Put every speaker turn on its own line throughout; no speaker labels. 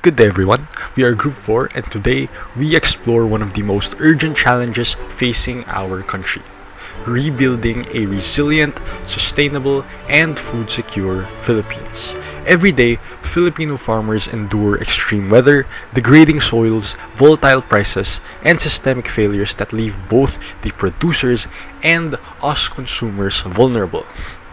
Good day, everyone. We are Group 4, and today we explore one of the most urgent challenges facing our country: rebuilding a resilient, sustainable, and food secure Philippines. Every day, Filipino farmers endure extreme weather, degrading soils, volatile prices, and systemic failures that leave both the producers and us consumers vulnerable.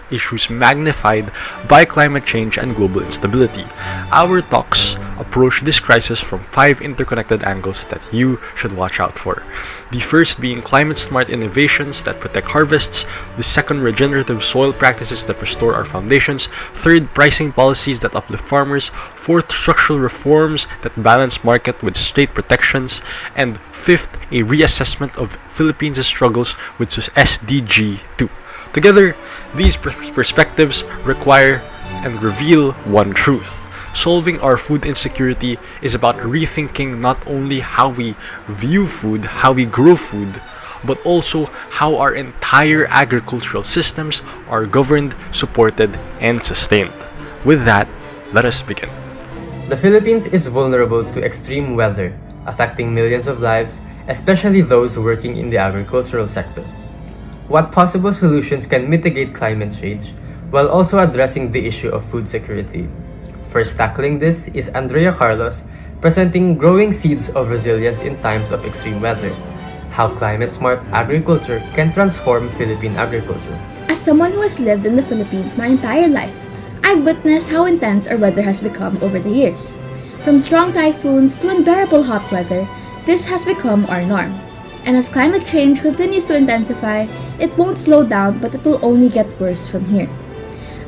Issues magnified by climate change and global instability. Our talks approach this crisis from five interconnected angles that you should watch out for. The first being climate smart innovations that protect harvests, the second, regenerative soil practices that restore our foundations, third, pricing policies that uplift farmers, fourth, structural reforms that balance market with state protections, and fifth, a reassessment of Philippines' struggles with SDG 2. Together, these perspectives require and reveal one truth. Solving our food insecurity is about rethinking not only how we view food, how we grow food, but also how our entire agricultural systems are governed, supported, and sustained. With that, let us begin.
The Philippines is vulnerable to extreme weather, affecting millions of lives, especially those working in the agricultural sector. What possible solutions can mitigate climate change while also addressing the issue of food security? First tackling this is Andrea Carlos, presenting Growing Seeds of Resilience in Times of Extreme Weather: How Climate-Smart Agriculture Can Transform Philippine Agriculture.
As someone who has lived in the Philippines my entire life, I've witnessed how intense our weather has become over the years. From strong typhoons to unbearable hot weather, this has become our norm. And as climate change continues to intensify, it won't slow down, but it will only get worse from here.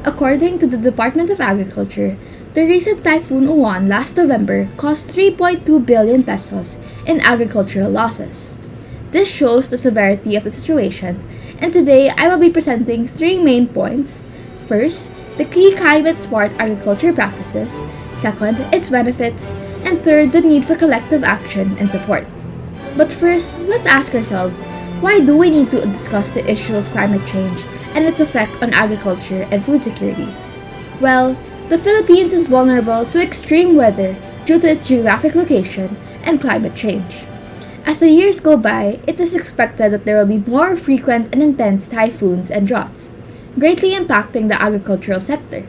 According to the Department of Agriculture, the recent Typhoon Uwan last November cost 3.2 billion pesos in agricultural losses. This shows the severity of the situation, and today I will be presenting three main points. First, the key climate-smart agriculture practices. Second, its benefits. And third, the need for collective action and support. But first, let's ask ourselves, why do we need to discuss the issue of climate change and its effect on agriculture and food security? Well, the Philippines is vulnerable to extreme weather due to its geographic location and climate change. As the years go by, it is expected that there will be more frequent and intense typhoons and droughts, greatly impacting the agricultural sector.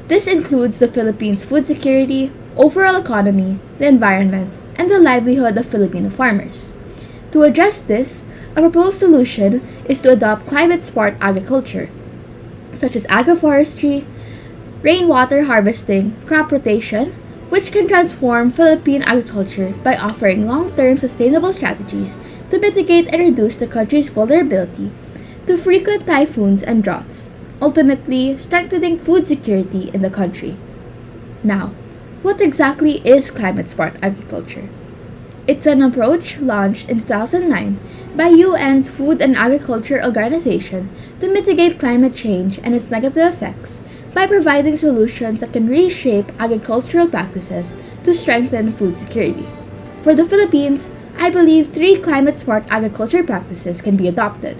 This includes the Philippines' food security, overall economy, the environment, and the livelihood of Filipino farmers. To address this, a proposed solution is to adopt climate-smart agriculture, such as agroforestry, rainwater harvesting, crop rotation, which can transform Philippine agriculture by offering long-term sustainable strategies to mitigate and reduce the country's vulnerability to frequent typhoons and droughts, ultimately strengthening food security in the country. Now, what exactly is climate-smart agriculture? It's an approach launched in 2009 by UN's Food and Agriculture Organization to mitigate climate change and its negative effects by providing solutions that can reshape agricultural practices to strengthen food security. For the Philippines, I believe three climate-smart agriculture practices can be adopted.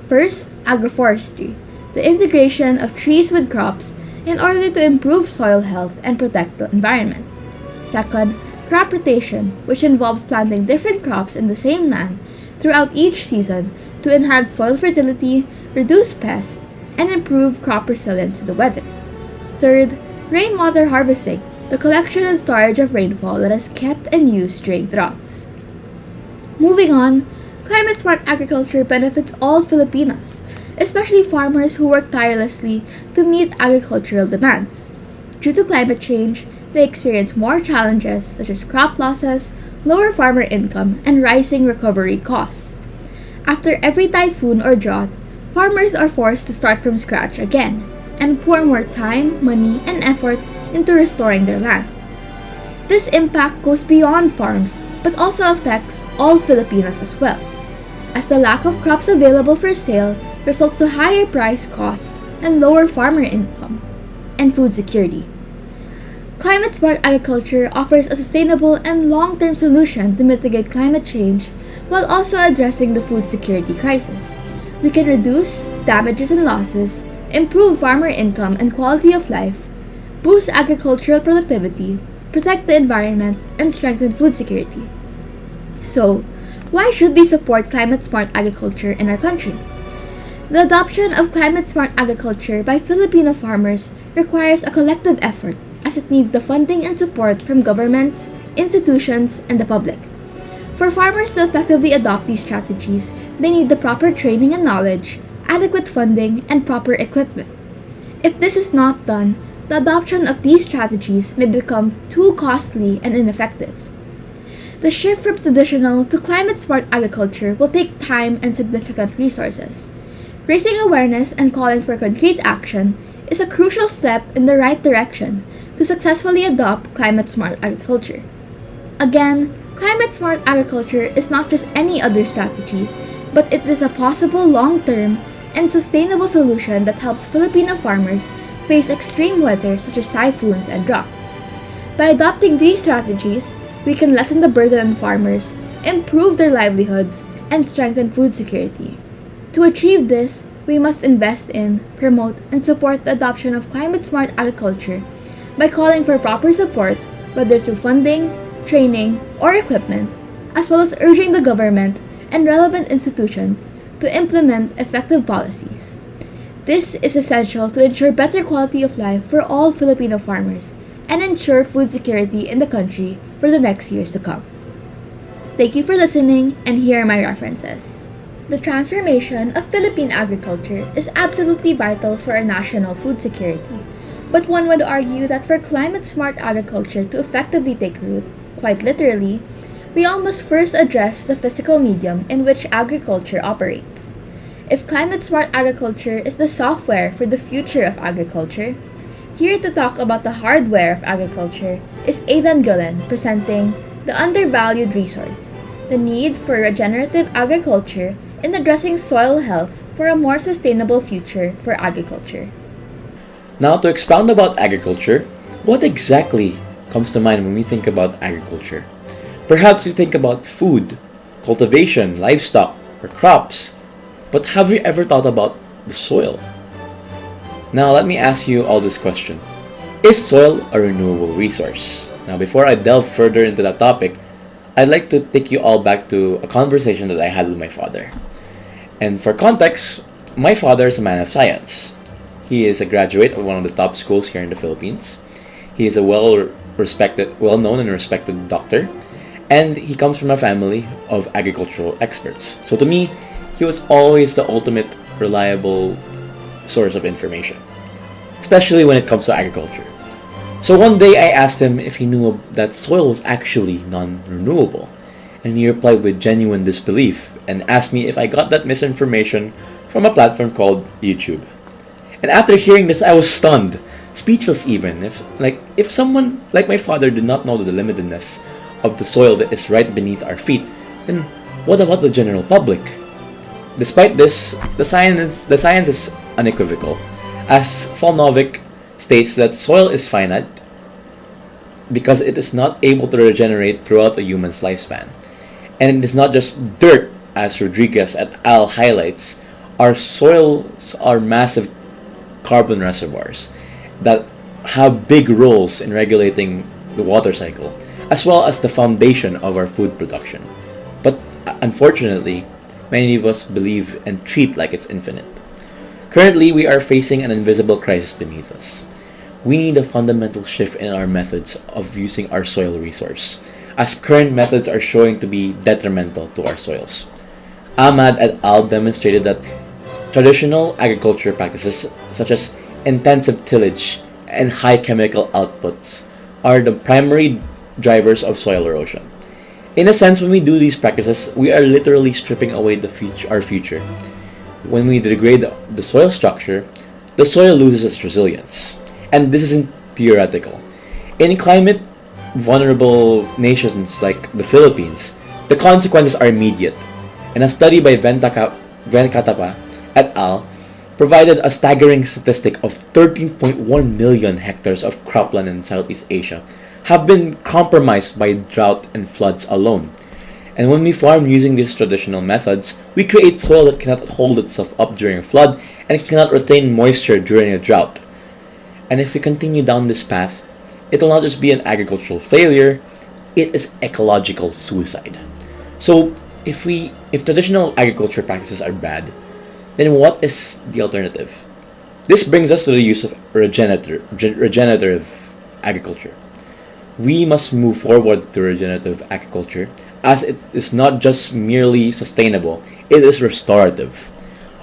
First, agroforestry, the integration of trees with crops in order to improve soil health and protect the environment. Second, crop rotation, which involves planting different crops in the same land throughout each season to enhance soil fertility, reduce pests, and improve crop resilience to the weather. Third, rainwater harvesting, the collection and storage of rainfall that is kept and used during droughts. Moving on, climate-smart agriculture benefits all Filipinos, especially farmers who work tirelessly to meet agricultural demands. Due to climate change, they experience more challenges such as crop losses, lower farmer income, and rising recovery costs. After every typhoon or drought, farmers are forced to start from scratch again and pour more time, money, and effort into restoring their land. This impact goes beyond farms but also affects all Filipinos as well, as the lack of crops available for sale results to higher price costs and lower farmer income and food security. Climate-smart agriculture offers a sustainable and long-term solution to mitigate climate change while also addressing the food security crisis. We can reduce damages and losses, improve farmer income and quality of life, boost agricultural productivity, protect the environment, and strengthen food security. So, why should we support climate-smart agriculture in our country? The adoption of climate-smart agriculture by Filipino farmers requires a collective effort as it needs the funding and support from governments, institutions, and the public. For farmers to effectively adopt these strategies, they need the proper training and knowledge, adequate funding, and proper equipment. If this is not done, the adoption of these strategies may become too costly and ineffective. The shift from traditional to climate-smart agriculture will take time and significant resources. Raising awareness and calling for concrete action is a crucial step in the right direction to successfully adopt climate-smart agriculture. Again, climate-smart agriculture is not just any other strategy, but it is a possible long-term and sustainable solution that helps Filipino farmers face extreme weather such as typhoons and droughts. By adopting these strategies, we can lessen the burden on farmers, improve their livelihoods, and strengthen food security. To achieve this, we must invest in, promote, and support the adoption of climate-smart agriculture by calling for proper support, whether through funding, training, or equipment, as well as urging the government and relevant institutions to implement effective policies. This is essential to ensure better quality of life for all Filipino farmers and ensure food security in the country for the next years to come. Thank you for listening, and here are my references. The transformation of Philippine agriculture is absolutely vital for our national food security, but one would argue that for climate-smart agriculture to effectively take root, quite literally, we all must first address the physical medium in which agriculture operates. If climate-smart agriculture is the software for the future of agriculture, here to talk about the hardware of agriculture is Aidan Gullen presenting The Undervalued Resource, the need for regenerative agriculture in addressing soil health for a more sustainable future for agriculture.
Now, to expound about agriculture, what exactly comes to mind when we think about agriculture? Perhaps we think about food, cultivation, livestock, or crops, but have you ever thought about the soil? Now, let me ask you all this question. Is soil a renewable resource? Now, before I delve further into that topic, I'd like to take you all back to a conversation that I had with my father. And for context, my father is a man of science. He is a graduate of one of the top schools here in the Philippines. He is a well-known and respected doctor, and he comes from a family of agricultural experts. So to me, he was always the ultimate reliable source of information, especially when it comes to agriculture. So one day I asked him if he knew that soil was actually non-renewable, and he replied with genuine disbelief and asked me if I got that misinformation from a platform called YouTube. And after hearing this, I was stunned, speechless even. If someone like my father did not know the limitedness of the soil that is right beneath our feet, then what about the general public? Despite this, the science is unequivocal, as Volnovic states that soil is finite because it is not able to regenerate throughout a human's lifespan. And it is not just dirt, as Rodriguez et al. Highlights. Our soils are massive carbon reservoirs that have big roles in regulating the water cycle, as well as the foundation of our food production. But unfortunately, many of us believe and treat like it's infinite. Currently, we are facing an invisible crisis beneath us. We need a fundamental shift in our methods of using our soil resource, as current methods are showing to be detrimental to our soils. Ahmad et al. Demonstrated that traditional agriculture practices such as intensive tillage and high chemical outputs are the primary drivers of soil erosion. In a sense, when we do these practices, we are literally stripping away our future. When we degrade the soil structure, the soil loses its resilience. And this isn't theoretical. In climate vulnerable nations like the Philippines, the consequences are immediate. And a study by Venkatappa et al. Provided a staggering statistic of 13.1 million hectares of cropland in Southeast Asia have been compromised by drought and floods alone. And when we farm using these traditional methods, we create soil that cannot hold itself up during a flood and cannot retain moisture during a drought. And if we continue down this path, it will not just be an agricultural failure, it is ecological suicide. So if traditional agriculture practices are bad, then what is the alternative? This brings us to the use of regenerative agriculture. We must move forward to regenerative agriculture as it is not just merely sustainable, it is restorative.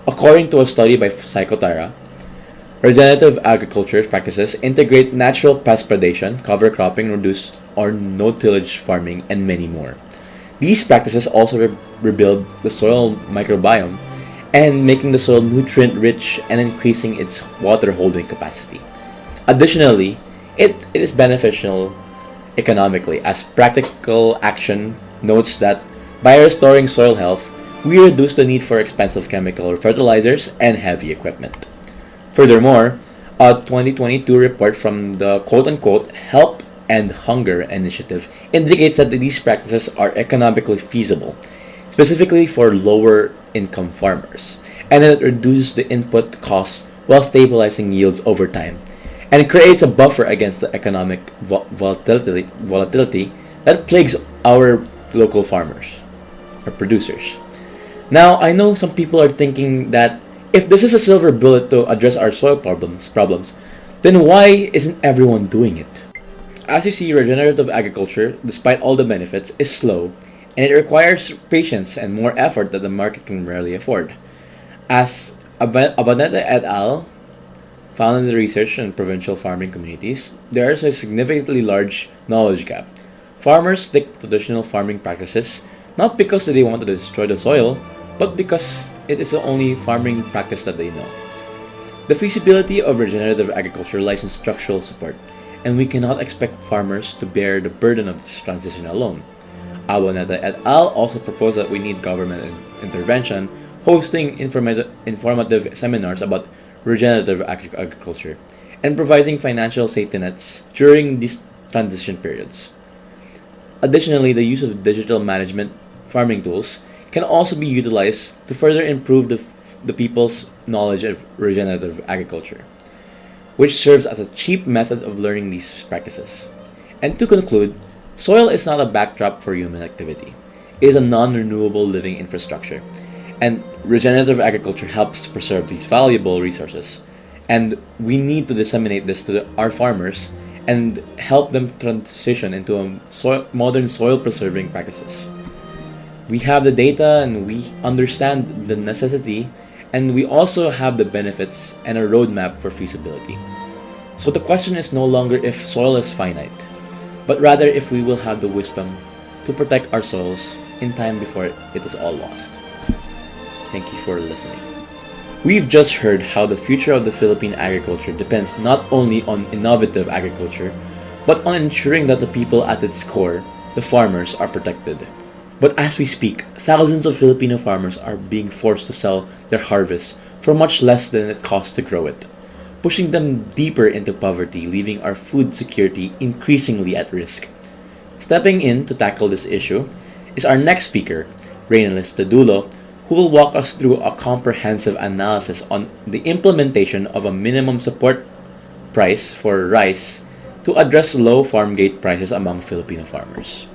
According to a study by Psychotara, regenerative agriculture practices integrate natural pest predation, cover cropping, reduced or no-tillage farming, and many more. These practices also rebuild the soil microbiome and making the soil nutrient-rich and increasing its water-holding capacity. Additionally, it is beneficial economically, as practical action notes that by restoring soil health, we reduce the need for expensive chemical fertilizers and heavy equipment. Furthermore, a 2022 report from the quote-unquote Help and Hunger Initiative indicates that these practices are economically feasible, specifically for lower income farmers, and that it reduces the input costs while stabilizing yields over time, and it creates a buffer against the economic volatility that plagues our local farmers or producers. Now, I know some people are thinking that if this is a silver bullet to address our soil problems, then why isn't everyone doing it? As you see, regenerative agriculture, despite all the benefits, is slow, and it requires patience and more effort that the market can rarely afford. As Abaneta et al. Found in the research in provincial farming communities, there is a significantly large knowledge gap. Farmers stick to traditional farming practices not because they want to destroy the soil, but because it is the only farming practice that they know. The feasibility of regenerative agriculture lies in structural support, and we cannot expect farmers to bear the burden of this transition alone. Aboneta et al. Also propose that we need government intervention, hosting informative seminars about regenerative agriculture, and providing financial safety nets during these transition periods. Additionally, the use of digital management farming tools can also be utilized to further improve the people's knowledge of regenerative agriculture, which serves as a cheap method of learning these practices. And to conclude, soil is not a backdrop for human activity. It is a non-renewable living infrastructure, and regenerative agriculture helps preserve these valuable resources. And we need to disseminate this to our farmers and help them transition into modern soil preserving practices. We have the data and we understand the necessity, and we also have the benefits and a roadmap for feasibility. So the question is no longer if soil is finite, but rather if we will have the wisdom to protect our soils in time before it is all lost. Thank you for listening. We've just heard how the future of the Philippine agriculture depends not only on innovative agriculture, but on ensuring that the people at its core, the farmers, are protected. But as we speak, thousands of Filipino farmers are being forced to sell their harvest for much less than it costs to grow it, pushing them deeper into poverty, leaving our food security increasingly at risk. Stepping in to tackle this issue is our next speaker, Reynelis Tedulo, who will walk us through a comprehensive analysis on the implementation of a minimum support price for rice to address low farm gate prices among Filipino farmers.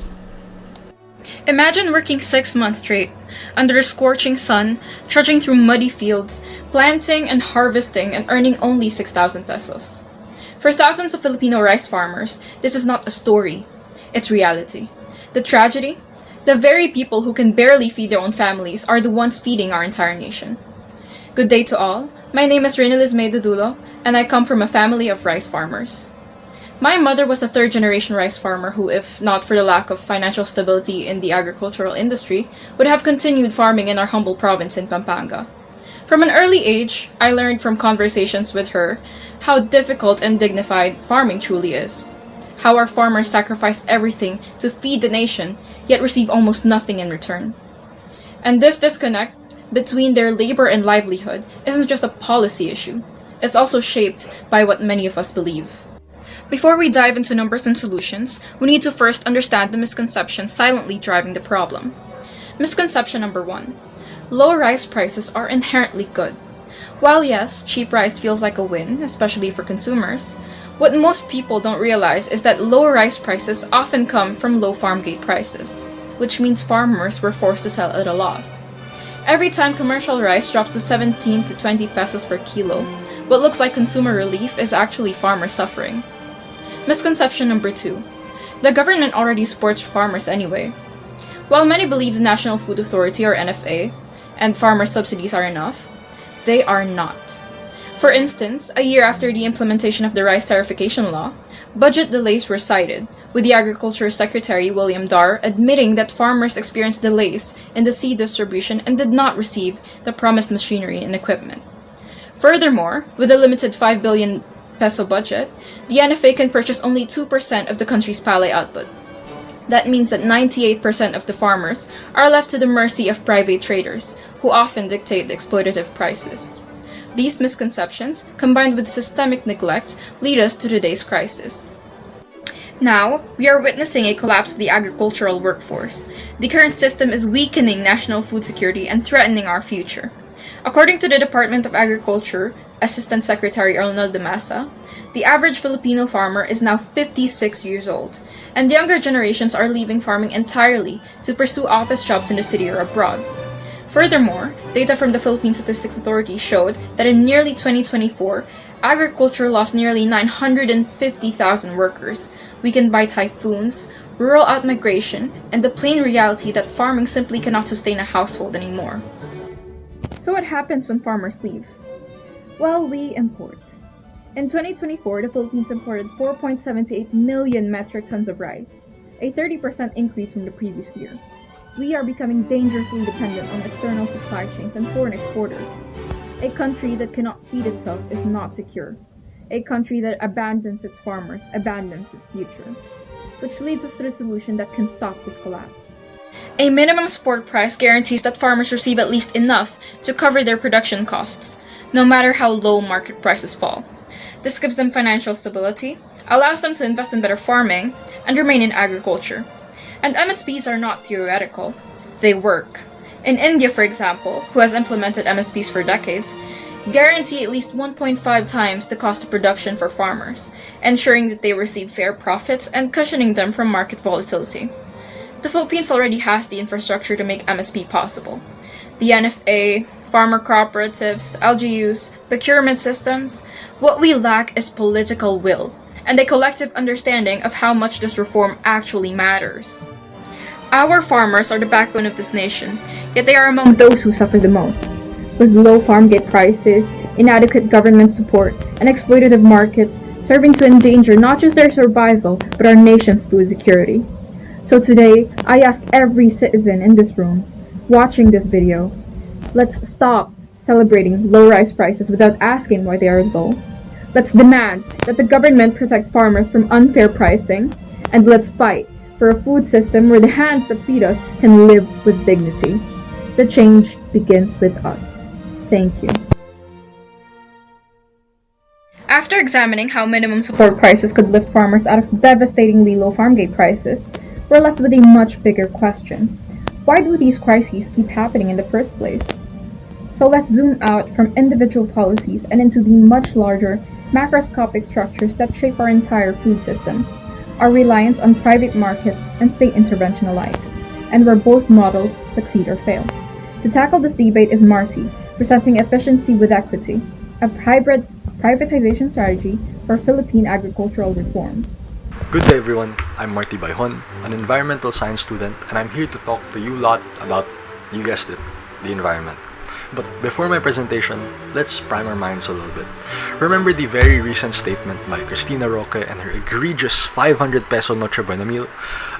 Imagine working 6 months straight, under a scorching sun, trudging through muddy fields, planting and harvesting and earning only 6,000 pesos. For thousands of Filipino rice farmers, this is not a story, it's reality. The tragedy? The very people who can barely feed their own families are the ones feeding our entire nation. Good day to all. My name is Reynelis Tedulo, and I come from a family of rice farmers. My mother was a third-generation rice farmer who, if not for the lack of financial stability in the agricultural industry, would have continued farming in our humble province in Pampanga. From an early age, I learned from conversations with her how difficult and dignified farming truly is. How our farmers sacrifice everything to feed the nation, yet receive almost nothing in return. And this disconnect between their labor and livelihood isn't just a policy issue, it's also shaped by what many of us believe. Before we dive into numbers and solutions, we need to first understand the misconceptions silently driving the problem. Misconception number 1. Low rice prices are inherently good. While yes, cheap rice feels like a win, especially for consumers, What most people don't realize is that low rice prices often come from low farm gate prices, which means farmers were forced to sell at a loss. Every time commercial rice drops to 17 to 20 pesos per kilo, what looks like consumer relief is actually farmer suffering. Misconception number 2. The government already supports farmers anyway. While many believe the National Food Authority or NFA and farmer subsidies are enough, they are not. For instance, a year after the implementation of the rice tariffication law, budget delays were cited, with the Agriculture Secretary William Dar admitting that farmers experienced delays in the seed distribution and did not receive the promised machinery and equipment. Furthermore, with a limited 5 billion peso budget, the NFA can purchase only 2% of the country's palay output. That means that 98% of the farmers are left to the mercy of private traders, who often dictate the exploitative prices. These misconceptions, combined with systemic neglect, lead us to today's crisis. Now, we are witnessing a collapse of the agricultural workforce. The current system is weakening national food security and threatening our future. According to the Department of Agriculture Assistant Secretary Arnold de Masa, the average Filipino farmer is now 56 years old, and younger generations are leaving farming entirely to pursue office jobs in the city or abroad. Furthermore, data from the Philippine Statistics Authority showed that in nearly 2024, agriculture lost nearly 950,000 workers, weakened by typhoons, rural outmigration, and the plain reality that farming simply cannot sustain a household anymore. So what happens when farmers leave? Well, we import. In 2024, the Philippines imported 4.78 million metric tons of rice, a 30% increase from the previous year. We are becoming dangerously dependent on external supply chains and foreign exporters. A country that cannot feed itself is not secure. A country that abandons its farmers abandons its future. Which leads us to the solution that can stop this collapse. A minimum support price guarantees that farmers receive at least enough to cover their production costs, no matter how low market prices fall. This gives them financial stability, allows them to invest in better farming, and remain in agriculture. And MSPs are not theoretical, they work. In India, for example, who has implemented MSPs for decades, guarantee at least 1.5 times the cost of production for farmers, ensuring that they receive fair profits and cushioning them from market volatility. The Philippines already has the infrastructure to make MSP possible. The NFA, farmer cooperatives, LGUs, procurement systems. What we lack is political will, and a collective understanding of how much this reform actually matters. Our farmers are the backbone of this nation, yet they are among those who suffer the most. With low farm gate prices, inadequate government support, and exploitative markets serving to endanger not just their survival, but our nation's food security. So today, I ask every citizen in this room, watching this video, let's stop celebrating low rice prices without asking why they are low. Let's demand that the government protect farmers from unfair pricing, and let's fight for a food system where the hands that feed us can live with dignity. The change begins with us. Thank you. After examining how minimum support prices could lift farmers out of devastatingly low farm gate prices, we're left with a much bigger question. Why do these crises keep happening in the first place? So let's zoom out from individual policies and into the much larger macroscopic structures that shape our entire food system, our reliance on private markets and state intervention alike, and where both models succeed or fail. To tackle this debate is Marty, presenting efficiency with equity, a hybrid privatization strategy for Philippine agricultural reform.
Good day everyone, I'm Marty Bayhon, an environmental science student, and I'm here to talk to you lot about, you guessed it, the environment. But before my presentation, let's prime our minds a little bit. Remember the very recent statement by Cristina Roque and her egregious 500 peso Noche Buena meal?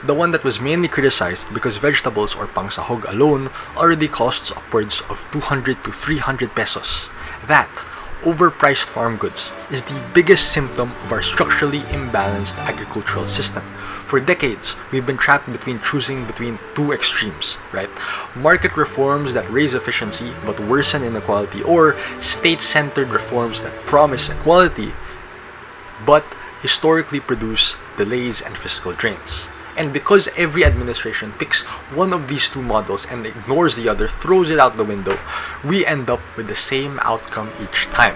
The one that was mainly criticized because vegetables or pangsahog alone already costs upwards of 200 to 300 pesos. That, overpriced farm goods, is the biggest symptom of our structurally imbalanced agricultural system. For decades, we've been trapped choosing between two extremes, right? Market reforms that raise efficiency but worsen inequality, or state-centered reforms that promise equality but historically produce delays and fiscal drains. And because every administration picks one of these two models and ignores the other, throws it out the window, we end up with the same outcome each time.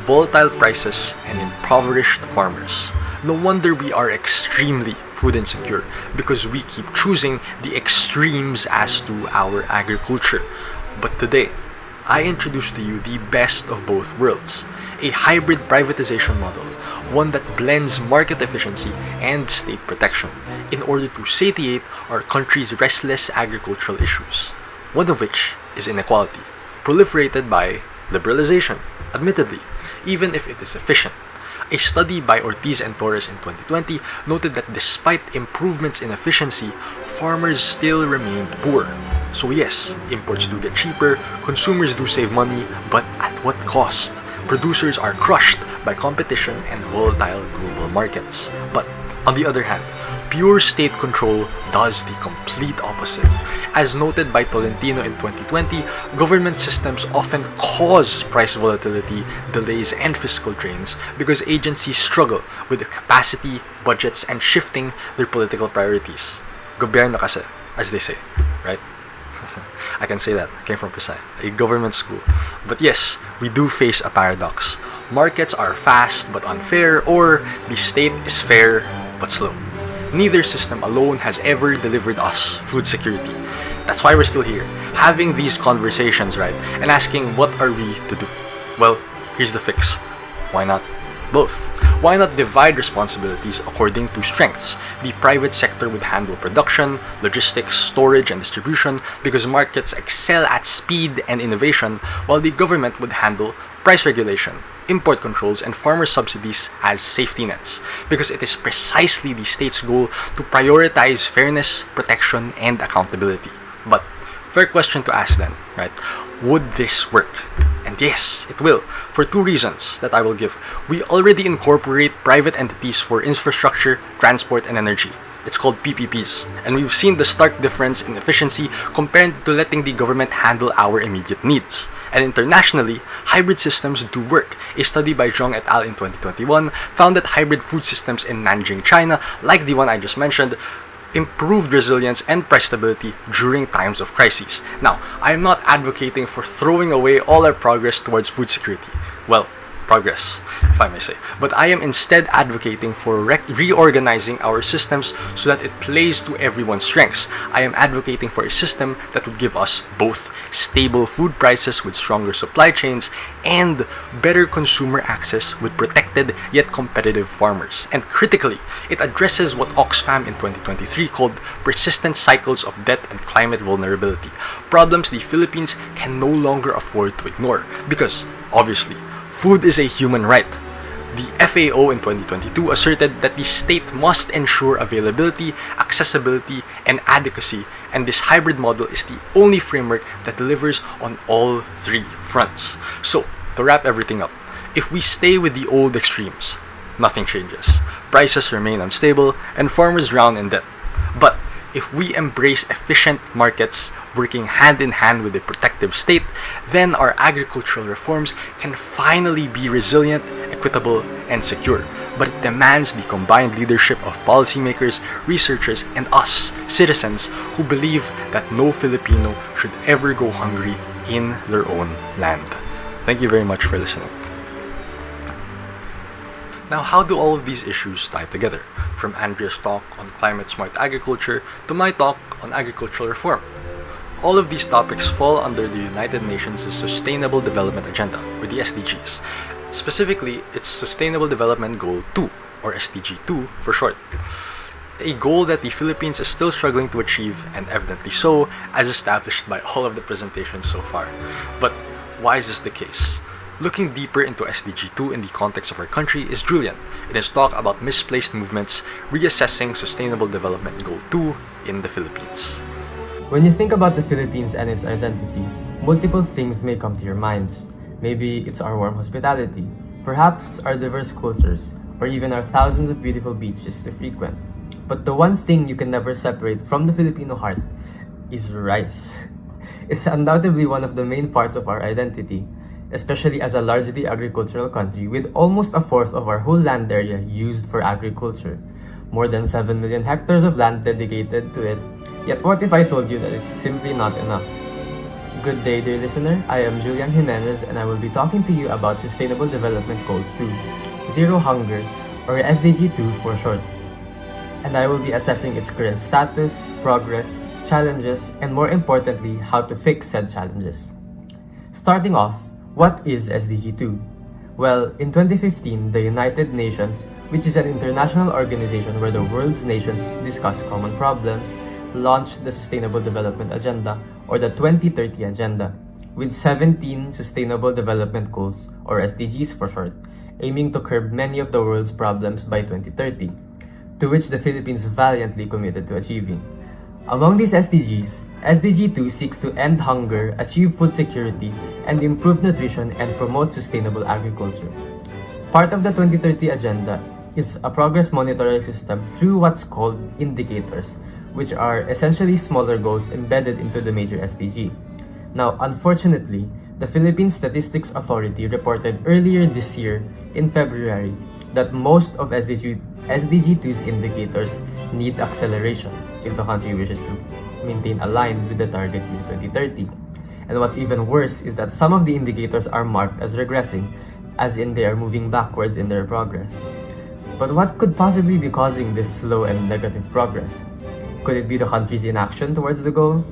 volatile prices, and impoverished farmers. No wonder we are extremely food insecure because we keep choosing the extremes as to our agriculture. But today, I introduce to you the best of both worlds, a hybrid privatization model, one that blends market efficiency and state protection in order to satiate our country's restless agricultural issues, one of which is inequality, proliferated by liberalization, admittedly, even if it is efficient. A study by Ortiz and Torres in 2020 noted that despite improvements in efficiency, farmers still remained poor. So yes, imports do get cheaper, consumers do save money, but at what cost? Producers are crushed by competition and volatile global markets. But on the other hand, pure state control does the complete opposite. As noted by Tolentino in 2020, government systems often cause price volatility, delays, and fiscal drains because agencies struggle with the capacity, budgets, and shifting their political priorities. Gobyerno kasi, as they say, right? I can say that. I came from Pasay, a government school. But yes, we do face a paradox. Markets are fast but unfair, or the state is fair but slow. Neither system alone has ever delivered us food security. That's why we're still here, having these conversations, right? And asking, what are we to do? Well, here's the fix. Why not both? Why not divide responsibilities according to strengths? The private sector would handle production, logistics, storage, and distribution because markets excel at speed and innovation, while the government would handle price regulation, import controls, and farmer subsidies as safety nets because it is precisely the state's goal to prioritize fairness, protection, and accountability. But fair question to ask then, right? Would this work? And yes, it will, for two reasons that I will give. We already incorporate private entities for infrastructure, transport, and energy. It's called PPPs, and we've seen the stark difference in efficiency compared to letting the government handle our immediate needs. And internationally, hybrid systems do work. A study by Zhang et al. In 2021 found that hybrid food systems in Nanjing, China, like the one I just mentioned, improved resilience and price stability during times of crises. Now, I am not advocating for throwing away all our progress towards food security. Well, progress, if I may say. But I am instead advocating for reorganizing our systems so that it plays to everyone's strengths. I am advocating for a system that would give us both stable food prices with stronger supply chains and better consumer access with protected yet competitive farmers. And critically, it addresses what Oxfam in 2023 called persistent cycles of debt and climate vulnerability, problems the Philippines can no longer afford to ignore because, obviously, food is a human right. The FAO in 2022 asserted that the state must ensure availability, accessibility, and adequacy, and this hybrid model is the only framework that delivers on all three fronts. So, to wrap everything up, if we stay with the old extremes, nothing changes. Prices remain unstable, and farmers drown in debt. But if we embrace efficient markets working hand in hand with a protective state, then our agricultural reforms can finally be resilient, equitable, and secure. But it demands the combined leadership of policymakers, researchers, and us, citizens, who believe that no Filipino should ever go hungry in their own land. Thank you very much for listening. Now, how do all of these issues tie together? From Andrea's talk on climate-smart agriculture to my talk on agricultural reform. All of these topics fall under the United Nations' Sustainable Development Agenda, or the SDGs. Specifically, its Sustainable Development Goal 2, or SDG 2 for short. A goal that the Philippines is still struggling to achieve, and evidently so, as established by all of the presentations so far. But why is this the case? Looking deeper into SDG 2 in the context of our country is Julian in his talk about misplaced movements, reassessing Sustainable Development Goal 2 in the Philippines.
When you think about the Philippines and its identity, multiple things may come to your minds. Maybe it's our warm hospitality, perhaps our diverse cultures, or even our thousands of beautiful beaches to frequent. But the one thing you can never separate from the Filipino heart is rice. It's undoubtedly one of the main parts of our identity, especially as a largely agricultural country with almost a fourth of our whole land area used for agriculture. More than 7 million hectares of land dedicated to it. Yet what if I told you that it's simply not enough? Good day, dear listener. I am Julian Jimenez, and I will be talking to you about Sustainable Development Goal 2, Zero Hunger, or SDG 2 for short. And I will be assessing its current status, progress, challenges, and more importantly, how to fix said challenges. Starting off, what is SDG 2? Well, in 2015, the United Nations, which is an international organization where the world's nations discuss common problems, launched the Sustainable Development Agenda, or the 2030 Agenda, with 17 Sustainable Development Goals, or SDGs for short, aiming to curb many of the world's problems by 2030, to which the Philippines valiantly committed to achieving. Among these SDGs, SDG 2 seeks to end hunger, achieve food security, and improve nutrition and promote sustainable agriculture. Part of the 2030 Agenda is a progress monitoring system through what's called indicators, which are essentially smaller goals embedded into the major SDG. Now, unfortunately, the Philippine Statistics Authority reported earlier this year, in February, that most of SDG 2's indicators need acceleration if the country wishes to maintain aligned with the target year 2030. And what's even worse is that some of the indicators are marked as regressing, as in they are moving backwards in their progress. But what could possibly be causing this slow and negative progress? Could it be the country's inaction towards the goal?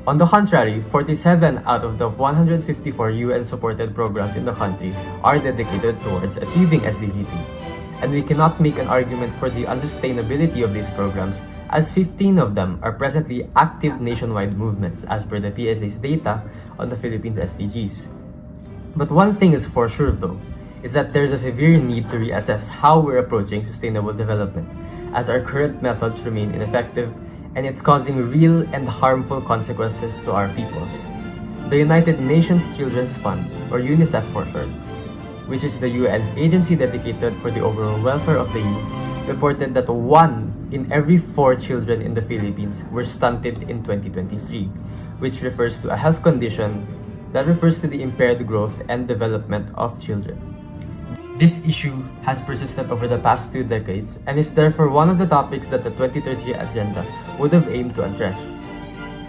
On the contrary, 47 out of the 154 UN-supported programs in the country are dedicated towards achieving SDG 2. And we cannot make an argument for the unsustainability of these programs, as 15 of them are presently active nationwide movements as per the PSA's data on the Philippines SDGs. But one thing is for sure though, is that there's a severe need to reassess how we're approaching sustainable development, as our current methods remain ineffective and it's causing real and harmful consequences to our people. The United Nations Children's Fund, or UNICEF for short, which is the UN's agency dedicated for the overall welfare of the youth, reported that 1 in every 4 children in the Philippines were stunted in 2023, which refers to a health condition that refers to the impaired growth and development of children. This issue has persisted over the past 2 decades and is therefore one of the topics that the 2030 Agenda would have aimed to address.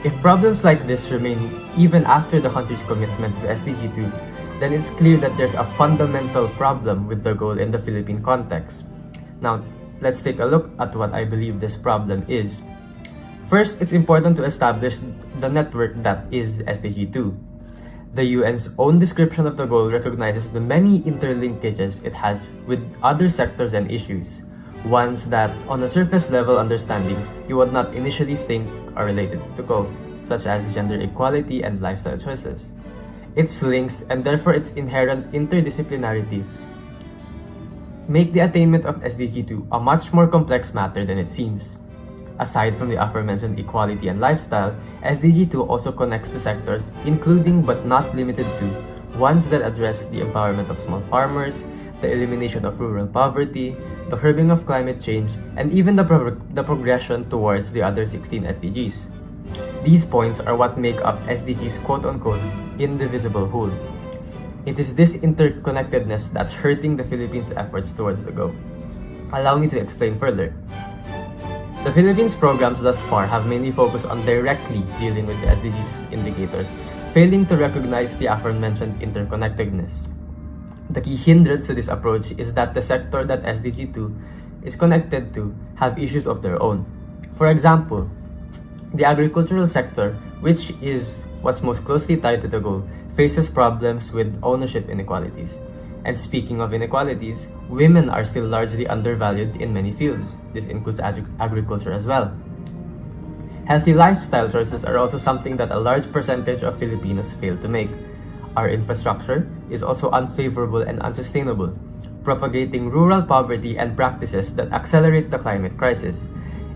If problems like this remain even after the country's commitment to SDG 2, then it's clear that there's a fundamental problem with the goal in the Philippine context. Now, let's take a look at what I believe this problem is. First, it's important to establish the network that is SDG 2. The UN's own description of the goal recognizes the many interlinkages it has with other sectors and issues, ones that, on a surface level understanding, you would not initially think are related to the goal, such as gender equality and lifestyle choices. Its links, and therefore its inherent interdisciplinarity, make the attainment of SDG 2 a much more complex matter than it seems. Aside from the aforementioned equality and lifestyle, SDG 2 also connects to sectors including but not limited to ones that address the empowerment of small farmers, the elimination of rural poverty, the curbing of climate change, and even the progression towards the other 16 SDGs. These points are what make up SDG's quote-unquote indivisible whole. It is this interconnectedness that's hurting the Philippines' efforts towards the goal. Allow me to explain further. The Philippines programs thus far have mainly focused on directly dealing with the SDGs indicators, failing to recognize the aforementioned interconnectedness. The key hindrance to this approach is that the sector that SDG 2 is connected to have issues of their own. For example, the agricultural sector, which is what's most closely tied to the goal, faces problems with ownership inequalities. And speaking of inequalities, women are still largely undervalued in many fields. This includes agriculture as well. Healthy lifestyle choices are also something that a large percentage of Filipinos fail to make. Our infrastructure is also unfavorable and unsustainable, propagating rural poverty and practices that accelerate the climate crisis.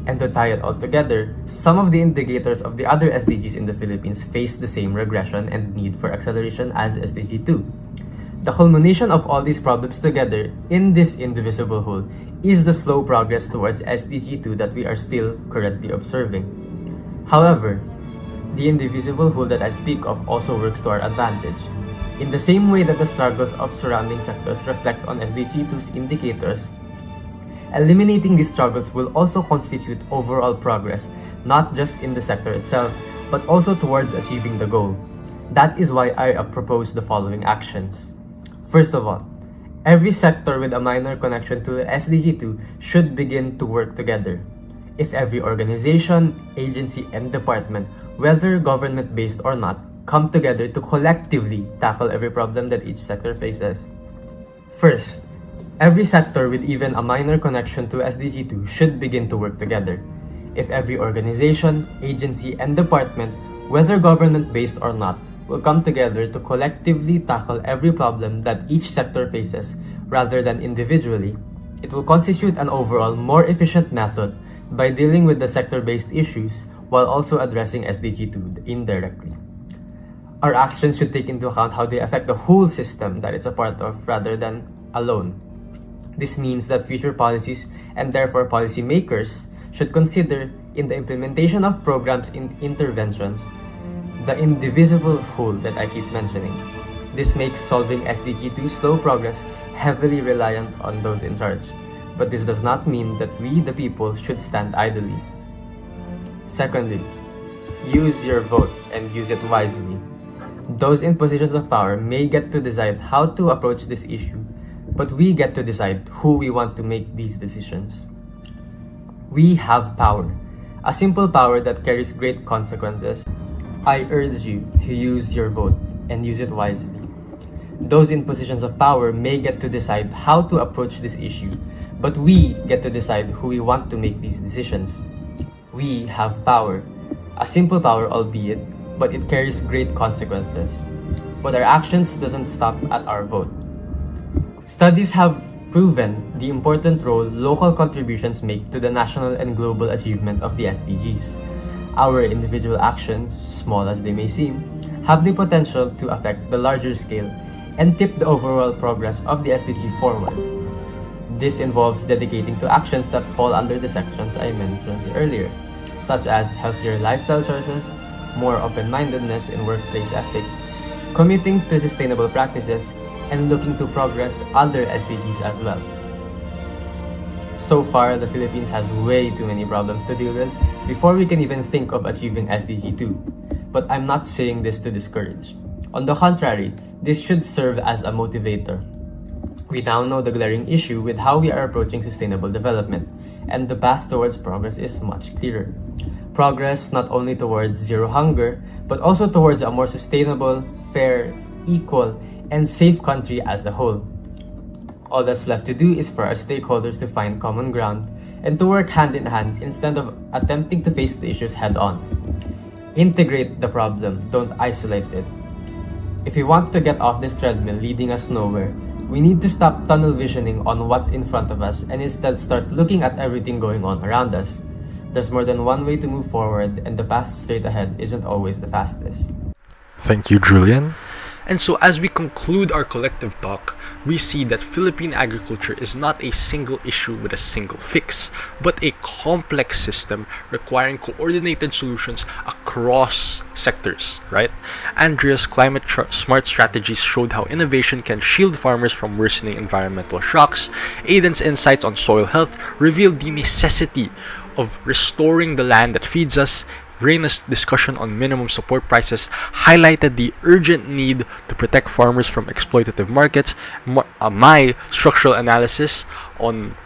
And to tie it all together, some of the indicators of the other SDGs in the Philippines face the same regression and need for acceleration as SDG 2. The culmination of all these problems together in this indivisible whole is the slow progress towards SDG 2 that we are still currently observing. However, the indivisible whole that I speak of also works to our advantage. In the same way that the struggles of surrounding sectors reflect on SDG 2's indicators, eliminating these struggles will also constitute overall progress, not just in the sector itself, but also towards achieving the goal. That is why I propose the following actions. First of all, every sector with a minor connection to SDG 2 should begin to work together. If every organization, agency, and department, whether government-based or not, come together to collectively tackle every problem that each sector faces. First, every sector with even a minor connection to SDG 2 should begin to work together. If every organization, agency, and department, whether government-based or not, will come together to collectively tackle every problem that each sector faces rather than individually, it will constitute an overall more efficient method by dealing with the sector-based issues while also addressing SDG 2 indirectly. Our actions should take into account how they affect the whole system that it's a part of rather than alone. This means that future policies and therefore policymakers should consider in the implementation of programs and interventions the indivisible whole that I keep mentioning. This makes solving SDG 2 slow progress heavily reliant on those in charge. But this does not mean that we, the people, should stand idly. Secondly, use your vote and use it wisely. Those in positions of power may get to decide how to approach this issue, but we get to decide who we want to make these decisions. We have power, a simple power that carries great consequences. I urge you to use your vote and use it wisely. Those in positions of power may get to decide how to approach this issue, but we get to decide who we want to make these decisions. We have power, a simple power albeit, but it carries great consequences. But our actions doesn't stop at our vote. Studies have proven the important role local contributions make to the national and global achievement of the SDGs. Our individual actions, small as they may seem, have the potential to affect the larger scale and tip the overall progress of the SDG forward. This involves dedicating to actions that fall under the sections I mentioned earlier, such as healthier lifestyle choices, more open-mindedness in workplace ethic, committing to sustainable practices, and looking to progress other SDGs as well. So far, the Philippines has way too many problems to deal with before we can even think of achieving SDG 2. But I'm not saying this to discourage. On the contrary, this should serve as a motivator. We now know the glaring issue with how we are approaching sustainable development, and the path towards progress is much clearer. Progress not only towards zero hunger, but also towards a more sustainable, fair, equal, and safe country as a whole. All that's left to do is for our stakeholders to find common ground and to work hand in hand instead of attempting to face the issues head on. Integrate the problem, don't isolate it. If we want to get off this treadmill leading us nowhere, we need to stop tunnel visioning on what's in front of us and instead start looking at everything going on around us. There's more than one way to move forward, and the path straight ahead isn't always the fastest.
Thank you, Julian. And so as we conclude our collective talk, we see that Philippine agriculture is not a single issue with a single fix, but a complex system requiring coordinated solutions across sectors, right? Andrea's climate-smart strategies showed how innovation can shield farmers from worsening environmental shocks. Aiden's insights on soil health revealed the necessity of restoring the land that feeds us. Reina's discussion on minimum support prices highlighted the urgent need to protect farmers from exploitative markets. My structural analysis on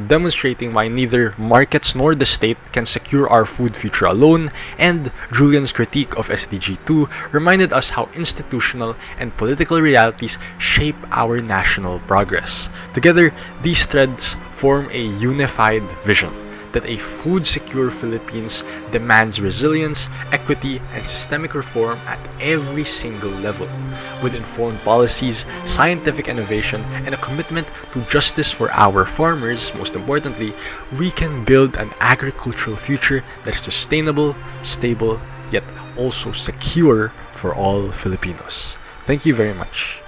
demonstrating why neither markets nor the state can secure our food future alone, and Julian's critique of SDG 2 reminded us how institutional and political realities shape our national progress. Together, these threads form a unified vision that a food-secure Philippines demands resilience, equity, and systemic reform at every single level. With informed policies, scientific innovation, and a commitment to justice for our farmers, most importantly, we can build an agricultural future that is sustainable, stable, yet also secure for all Filipinos. Thank you very much.